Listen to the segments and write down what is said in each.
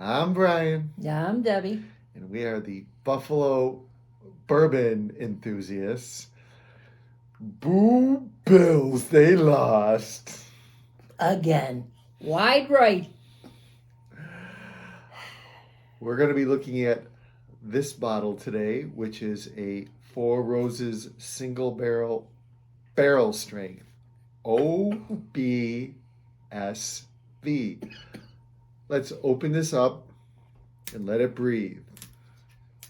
I'm Brian. Yeah, I'm Debbie. And we are the Buffalo Bourbon enthusiasts. Boo Bills, they lost. Again. Wide right. We're going to be looking at this bottle today, which is a Four Roses single barrel strength. OBSV. Let's open this up and let it breathe.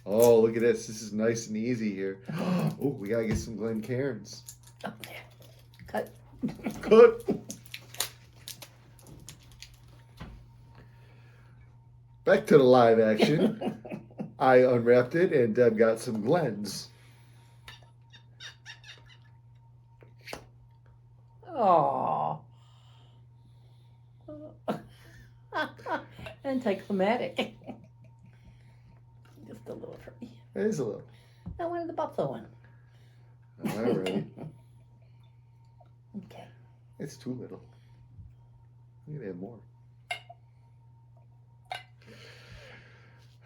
Oh, look at this. This is nice and easy here. Oh, we got to get some Glencairns. Oh, yeah. Cut. Cut. Back to the live action. I unwrapped it and Deb got some Glens. Aww. Anticlimactic. Just a little for me. It is a little. I wanted the buffalo one. All right. Okay. It's too little. We can add more.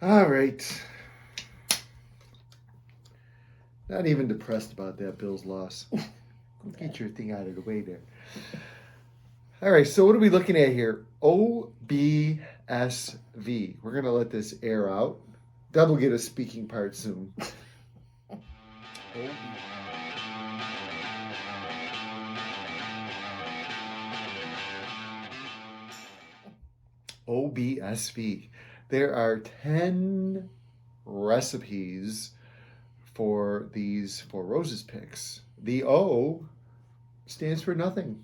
All right. Not even depressed about that Bills loss. Get your thing out of the way there. All right, so what are we looking at here? OBSV. We're going to let this air out. Deb will get a speaking part soon. OBSV. There are 10 recipes for these Four Roses picks. The O stands for nothing.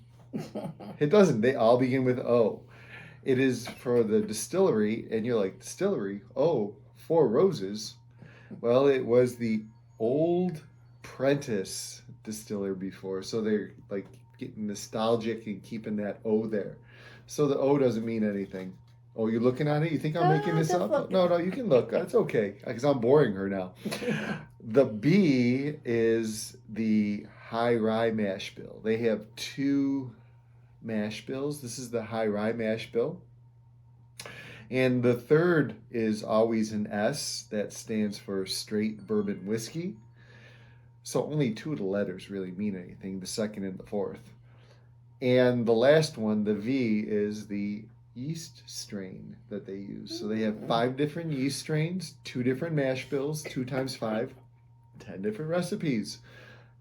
It doesn't. They all begin with O. It is for the distillery, and you're like, distillery? Oh, Four Roses. Well, it was the old Prentice distiller before, so they're like getting nostalgic and keeping that O there. So the O doesn't mean anything. Oh, you're looking at it? You think I'm making this up? Looking. No, you can look. That's okay, because I'm boring her now. The B is the high rye mash bill. They have 2 mash bills. This is the high rye mash bill. And the third is always an S. That stands for straight bourbon whiskey. So only 2 of the letters really mean anything, the second and the fourth. And the last one, the V, is the yeast strain that they use. So they have 5 different yeast strains, 2 different mash bills, 2 times 5, 10 different recipes.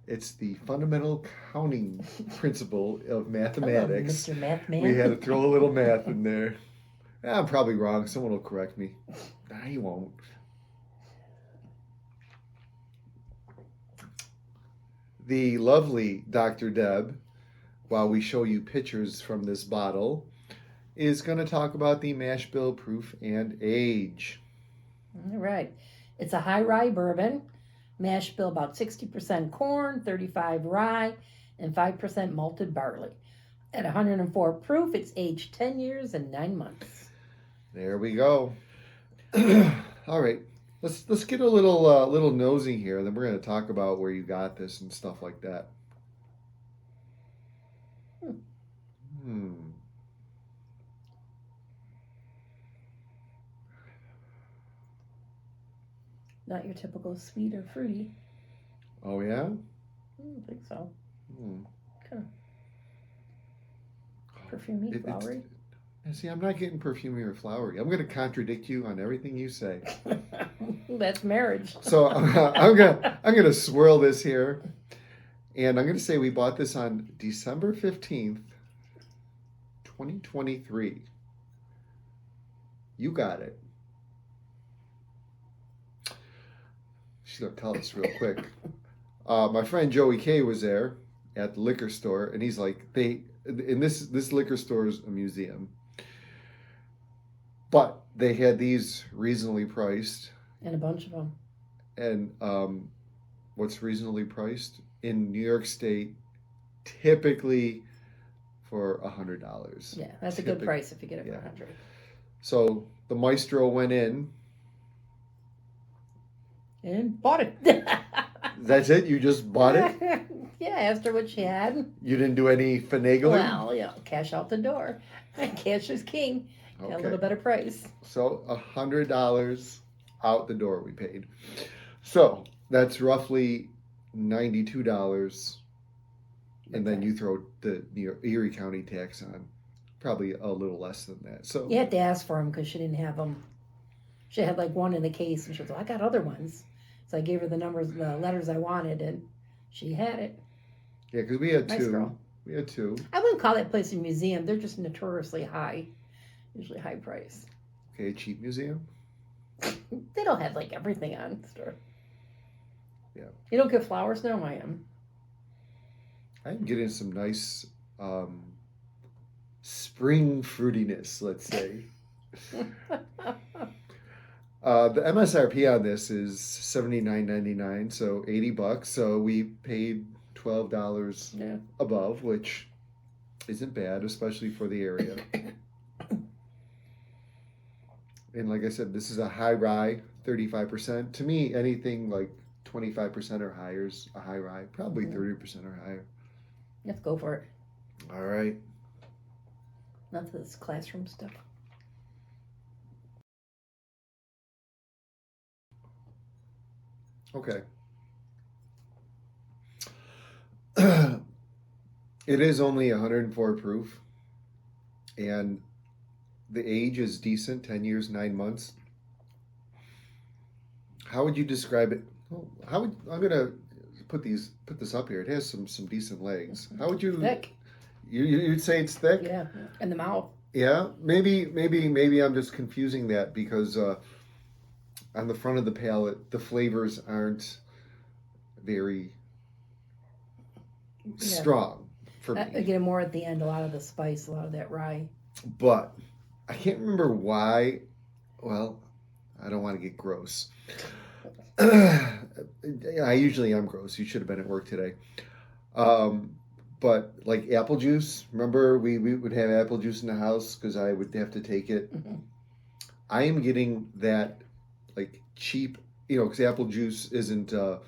It's the fundamental counting principle of mathematics. Hello, Mr. Mathman. We had to throw a little math in there. I'm probably wrong. Someone will correct me. Nah, he won't. The lovely Dr. Deb, while we show you pictures from this bottle, is going to talk about the mash bill proof and age. All right. It's a high rye bourbon. Mash bill about 60% corn, 35 rye, and 5% malted barley. At 104 proof, it's aged 10 years and 9 months. There we go. All right. Let's get a little nosy here, then we're going to talk about where you got this and stuff like that. Not your typical sweet or fruity. Oh, yeah? I don't think so. Kind of perfumey, flowery. See, I'm not getting perfumey or flowery. I'm going to contradict you on everything you say. That's marriage. So I'm gonna swirl this here, and I'm going to say we bought this on December 15th, 2023. You got it. She's going to tell us real quick. My friend Joey K was there at the liquor store, and he's like, this liquor store is a museum, but they had these reasonably priced. And a bunch of them. And what's reasonably priced? In New York State, typically for $100. Yeah, that's a good price if you get it for $100. So the maestro went in. And bought it. That's it? You just bought it? Yeah, asked her what she had. You didn't do any finagling? Well, cash out the door. Cash is king. Got a Okay. little better price. So $100 out the door we paid. So that's roughly $92. And then Okay. you throw the Erie County tax on, probably a little less than that. So You had to ask for them because she didn't have them. She had like one in the case, and she was like, "I got other ones." So I gave her the letters I wanted, and she had it. yeah, because we had Nice two. girl. We had two. I wouldn't call that place a museum. They're just notoriously high, usually high price. Okay, cheap museum. They don't have like everything on the store. Yeah. You don't get flowers now? I am. I'm getting some nice spring fruitiness, let's say. The MSRP on this is $79.99, so $80. So we paid $12 Yeah. above, which isn't bad, especially for the area. And like I said, this is a high rye, 35%. To me, anything like 25% or higher is a high rye. Probably 30% or higher. Let's go for it. All right. Not this classroom stuff. Okay. It is only 104 proof, and the age is decent, 10 years, 9 months. How would you describe it? Well, I'm gonna put this up here. It has some decent legs. How would you? Thick. You'd say it's thick? Yeah, in the mouth. Yeah. Maybe I'm just confusing that because on the front of the palate, the flavors aren't very strong for I me. get it more at the end. A lot of the spice, a lot of that rye. But I can't remember why. Well, I don't want to get gross. I usually am gross. You should have been at work today. But like apple juice, remember we would have apple juice in the house because I would have to take it. Mm-hmm. I am getting that like cheap, because apple juice isn't, no,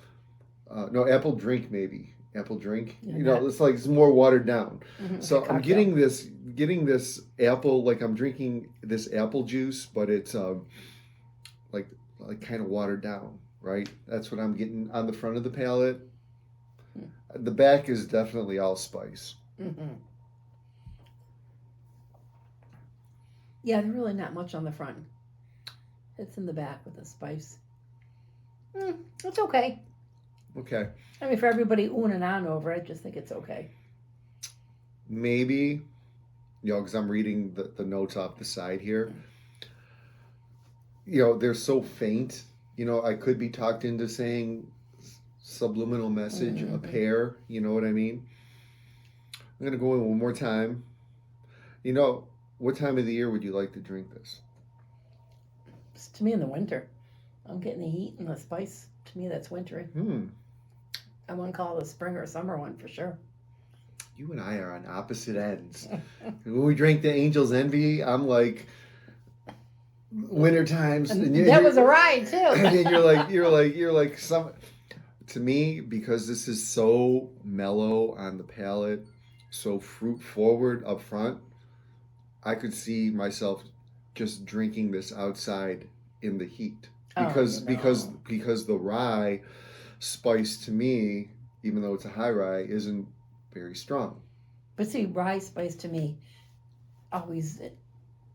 apple drink maybe. Apple drink, it's like it's more watered down. Mm-hmm. So I'm getting this apple, like I'm drinking this apple juice, but it's like kind of watered down, right? That's what I'm getting on the front of the palate. The back is definitely all spice. Mm-hmm. Yeah, there's really not much on the front. It's in the back with the spice. It's okay. Okay. I mean, for everybody oohing and on over it, I just think it's okay. Maybe, because I'm reading the notes off the side here. They're so faint. I could be talked into saying subliminal message, a pear. You know what I mean? I'm going to go in one more time. What time of the year would you like to drink this? It's to me in the winter. I'm getting the heat and the spice. To me, that's wintry. I wouldn't call it a spring or summer one for sure. You and I are on opposite ends. When we drank the Angel's Envy, I'm like winter times. And that was a ride too. And you're like some. To me, because this is so mellow on the palate, so fruit forward up front, I could see myself just drinking this outside in the heat because the rye spice to me, even though it's a high rye, isn't very strong. But see, rye spice to me always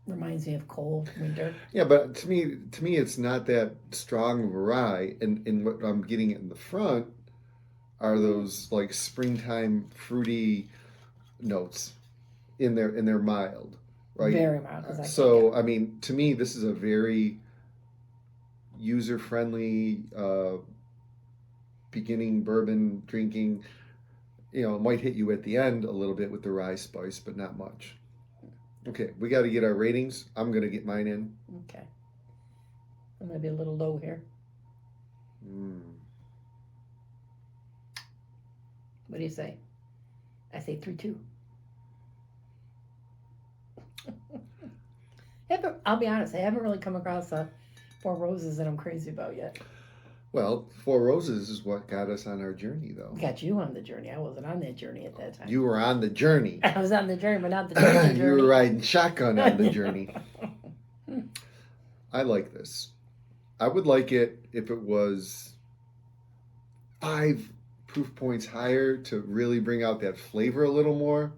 reminds me of cold winter. Yeah, but to me, it's not that strong of a rye, and what I'm getting in the front are those like springtime fruity notes in their mild, right? Very mild. So I mean, to me, this is a very user-friendly beginning bourbon drinking. It might hit you at the end a little bit with the rye spice, but not much. Okay, we got to get our ratings. I'm going to get mine in. Okay. I'm going to be a little low here. What do you say? I say 3.2. I'll be honest, I haven't really come across a Four Roses that I'm crazy about yet. Well, Four Roses is what got us on our journey, though. Got you on the journey. I wasn't on that journey at that time. You were on the journey. I was on the journey, but not the journey. You were riding shotgun on the journey. I like this. I would like it if it was 5 proof points higher to really bring out that flavor a little more.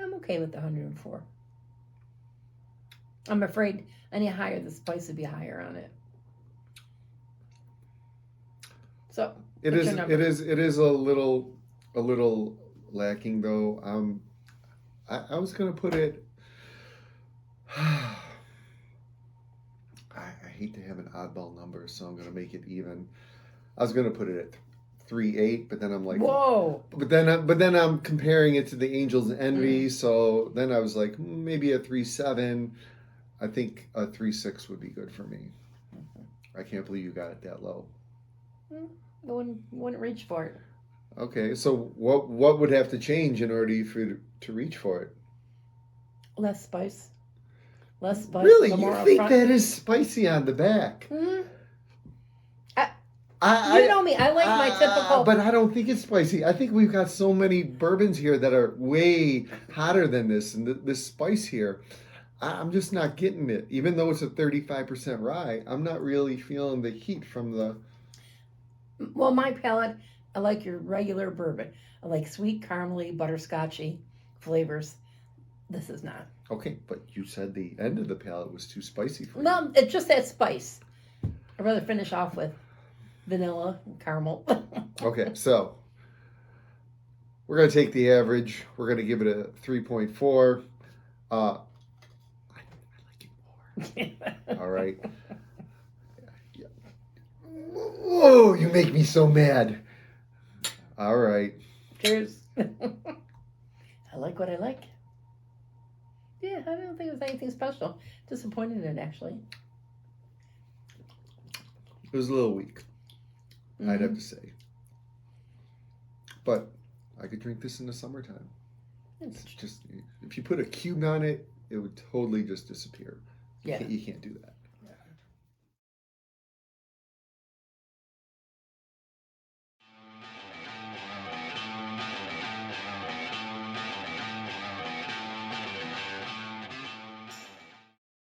I'm okay with the 104. I'm afraid any higher, the spice would be higher on it. So It what's is. your number? It is a little lacking though. I was gonna put it. I hate to have an oddball number, so I'm gonna make it even. I was gonna put it at 3.8, but then I'm like, Whoa! but then I'm comparing it to the Angels Envy, so then I was like, maybe a 3.7. I think a 3.6 would be good for me. I can't believe you got it that low. I wouldn't reach for it. Okay, so what would have to change in order for you to reach for it? Less spice. Less spice. Really, the you more think upfront. that is spicy on the back? Mhm. I You know me. I like my typical. But I don't think it's spicy. I think we've got so many bourbons here that are way hotter than this, and this spice here, I'm just not getting it. Even though it's a 35% rye, I'm not really feeling the heat from the. Well, my palate, I like your regular bourbon. I like sweet, caramely, butterscotchy flavors. This is not. Okay, but you said the end of the palate was too spicy for you. No, it's just that spice. I'd rather finish off with vanilla and caramel. Okay, so we're going to take the average. We're going to give it a 3.4. I like it more. All right. Whoa, you make me so mad. All right. Cheers. I like what I like. Yeah, I don't think it was anything special. Disappointed in it, actually. It was a little weak, I'd have to say. But I could drink this in the summertime. It's just, if you put a cube on it, it would totally just disappear. Yeah. You can't do that.